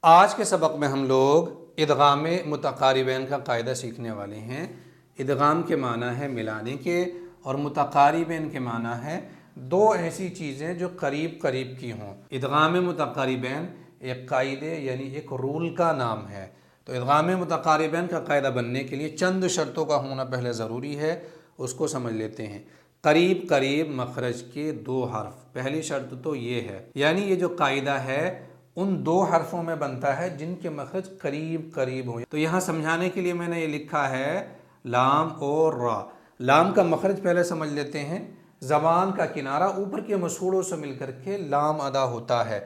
آج کے سبق میں ہم لوگ ادغام متقاربین کا قاعدہ سیکھنے والے ہیں۔ ادغام کے معنی ہے ملانے کے، اور متقاربین کے معنی ہے دو ایسی چیزیں جو قریب قریب کی ہوں۔ ادغام متقاربین ایک قاعدے یعنی ایک رول کا نام ہے۔ تو ادغام متقاربین کا قاعدہ بننے کے لیے چند شرطوں کا ہونا پہلے ضروری ہے، اس کو سمجھ لیتے ہیں۔ قریب قریب مخرج کے دو حرف، پہلی شرط تو یہ ہے، یعنی یہ جو قاعدہ ہے ان دو حرفوں میں بنتا ہے جن کے مخرج قریب قریب ہوں۔ تو یہاں سمجھانے کے لیے میں نے یہ لکھا ہے لام اور را۔ لام کا مخرج پہلے سمجھ لیتے ہیں۔ زبان کا کنارہ اوپر کے مسوڑوں سے مل کر کے لام ادا ہوتا ہے،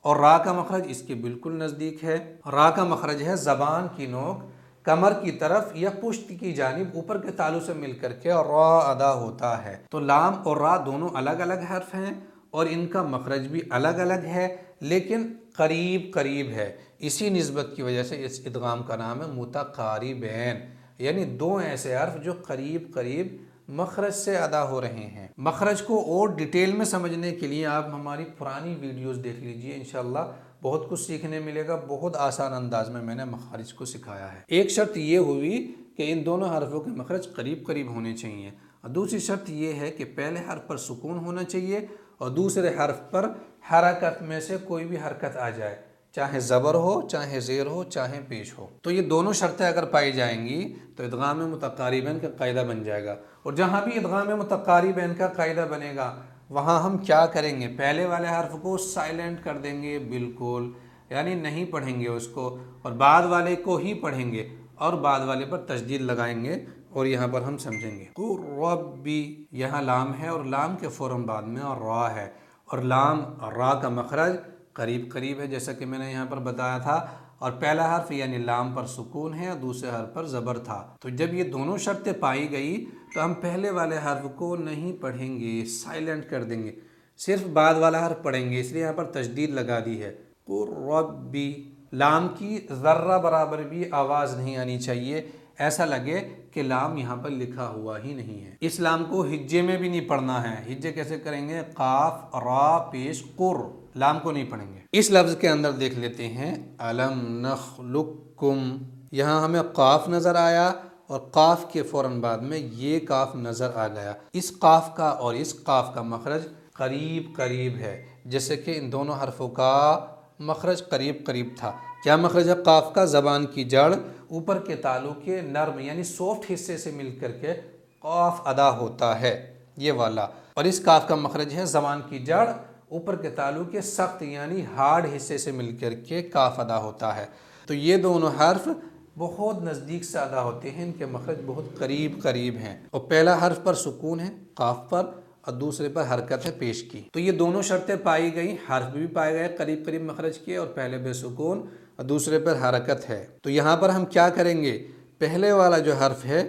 اور را کا مخرج اس کے بالکل نزدیک ہے۔ را کا مخرج ہے زبان کی نوک کمر کی طرف یا پشت کی جانب اوپر کے تالو سے مل کر کے را ادا ہوتا ہے۔ تو لام اور را دونوں الگ الگ حرف ہیں اور ان کا مخرج بھی الگ الگ ہے، لیکن قریب قریب ہے۔ اسی نسبت کی وجہ سے اس ادغام کا نام ہے متقاربین، یعنی دو ایسے حرف جو قریب قریب مخرج سے ادا ہو رہے ہیں۔ مخرج کو اور ڈیٹیل میں سمجھنے کے لیے آپ ہماری پرانی ویڈیوز دیکھ لیجئے، انشاءاللہ بہت کچھ سیکھنے ملے گا۔ بہت آسان انداز میں نے مخارج کو سکھایا ہے۔ ایک شرط یہ ہوئی کہ ان دونوں حرفوں کے مخرج قریب قریب ہونے چاہیے، اور دوسری شرط یہ ہے کہ پہلے حرف پر سکون ہونا چاہیے اور دوسرے حرف پر حرکت میں سے کوئی بھی حرکت آ جائے، چاہے زبر ہو، چاہے زیر ہو، چاہے پیش ہو۔ تو یہ دونوں شرطیں اگر پائی جائیں گی تو ادغام متقاربین کا قاعدہ بن جائے گا۔ اور جہاں بھی ادغام متقاربین کا قاعدہ بنے گا وہاں ہم کیا کریں گے؟ پہلے والے حرف کو سائلنٹ کر دیں گے بالکل، یعنی نہیں پڑھیں گے اس کو، اور بعد والے کو ہی پڑھیں گے اور بعد والے پر تشدید لگائیں گے، اور یہاں پر ہم سمجھیں گے ربی، یہاں لام ہے اور لام کے فوراً بعد میں اور را ہے، اور لام اور را کا مخرج قریب قریب ہے جیسا کہ میں نے یہاں پر بتایا تھا، اور پہلا حرف یعنی لام پر سکون ہے اور دوسرے حرف پر زبر تھا۔ تو جب یہ دونوں شرطیں پائی گئی تو ہم پہلے والے حرف کو نہیں پڑھیں گے، سائلنٹ کر دیں گے، صرف بعد والا حرف پڑھیں گے، اس لیے یہاں پر تشدید لگا دی ہے ربی۔ لام کی ذرہ برابر بھی آواز نہیں آنی چاہیے، ایسا لگے کہ لام یہاں پر لکھا ہوا ہی نہیں ہے۔ اس لام کو ہجے میں بھی نہیں پڑھنا ہے۔ ہجے کیسے کریں گے؟ قاف را پیش قر، لام کو نہیں پڑھیں گے۔ اس لفظ کے اندر دیکھ لیتے ہیں الم نخلقکم، یہاں ہمیں قاف نظر آیا اور قاف کے فوراً بعد میں یہ کاف نظر آ گیا۔ اس قاف کا اور اس قاف کا مخرج قریب قریب ہے، جیسے کہ ان دونوں حرفوں کا مخرج قریب قریب تھا۔ کیا مخرج ہے قاف کا؟ زبان کی جڑ اوپر کے تالو کے نرم یعنی سافٹ حصے سے مل کر کے قاف ادا ہوتا ہے، یہ والا۔ اور اس کاف کا مخرج ہے زبان کی جڑ اوپر کے تالو کے سخت یعنی ہارڈ حصے سے مل کر کے کاف ادا ہوتا ہے۔ تو یہ دونوں حرف بہت نزدیک سے ادا ہوتے ہیں، ان کے مخرج بہت قریب قریب ہیں، اور پہلا حرف پر سکون ہے قاف پر اور دوسرے پر حرکت ہے پیش کی۔ تو یہ دونوں شرطیں پائی گئی، حرف بھی پائے گئے قریب قریب مخرج کے، اور پہلے بے سکون اور دوسرے پر حرکت ہے۔ تو یہاں پر ہم کیا کریں گے؟ پہلے والا جو حرف ہے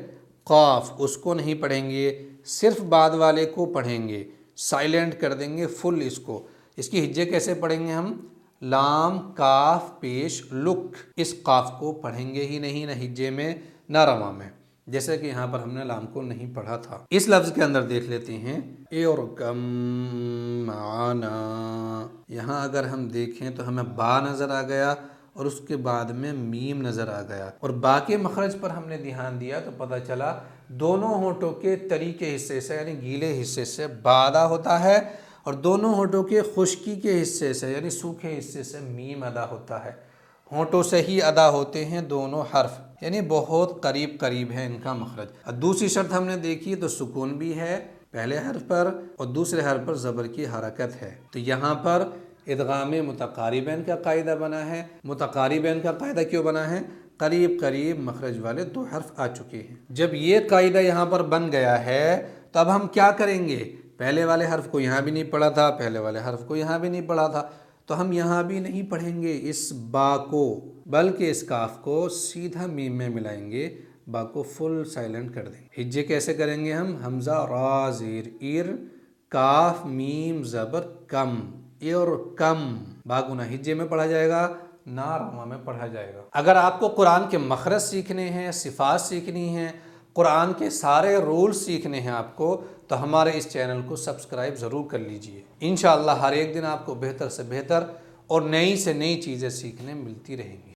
قاف، اس کو نہیں پڑھیں گے، صرف بعد والے کو پڑھیں گے، سائلنٹ کر دیں گے فل اس کو۔ اس کی ہجے کیسے پڑھیں گے ہم؟ لام کاف پیش لک، اس قاف کو پڑھیں گے ہی نہیں، نہ ہجے میں نہ رواں میں، جیسے کہ یہاں پر ہم نے لام کو نہیں پڑھا تھا۔ اس لفظ کے اندر دیکھ لیتے ہیں ارکم معنا، یہاں اگر ہم دیکھیں تو ہمیں با نظر آ گیا اور اس کے بعد میں میم نظر آ گیا، اور با کے مخرج پر ہم نے دھیان دیا تو پتہ چلا دونوں ہونٹوں کے تری کے حصے سے یعنی گیلے حصے سے با ادا ہوتا ہے، اور دونوں ہونٹوں کے خشکی کے حصے سے یعنی سوکھے حصے سے میم ادا ہوتا ہے۔ ہونٹوں سے ہی ادا ہوتے ہیں دونوں حرف، یعنی بہت قریب قریب ہے ان کا مخرج۔ اور دوسری شرط ہم نے دیکھی تو سکون بھی ہے پہلے حرف پر اور دوسرے حرف پر زبر کی حرکت ہے۔ تو یہاں پر ادغام متقاربین کا قاعدہ بنا ہے۔ متقاربین کا قاعدہ کیوں بنا ہے؟ قریب قریب مخرج والے دو حرف آ چکے ہیں۔ جب یہ قاعدہ یہاں پر بن گیا ہے تو اب ہم کیا کریں گے؟ پہلے والے حرف کو یہاں بھی نہیں پڑھا تھا، پہلے والے حرف کو یہاں بھی نہیں پڑھا تھا، تو ہم یہاں بھی نہیں پڑھیں گے اس با کو، بلکہ اس کاف کو سیدھا میم میں ملائیں گے، با کو فل سائلنٹ کر دیں گے۔ ہجے کیسے کریں گے ہم؟ حمزہ را زیر ار، کاف میم زبر کم، ار کم، با کو نہ ہجے میں پڑھا جائے گا نہ رواں میں پڑھا جائے گا۔ اگر آپ کو قرآن کے مخرج سیکھنے ہیں، صفات سیکھنی ہیں، قرآن کے سارے رولز سیکھنے ہیں آپ کو، تو ہمارے اس چینل کو سبسکرائب ضرور کر لیجئے۔ انشاءاللہ ہر ایک دن آپ کو بہتر سے بہتر اور نئی سے نئی چیزیں سیکھنے ملتی رہیں گی۔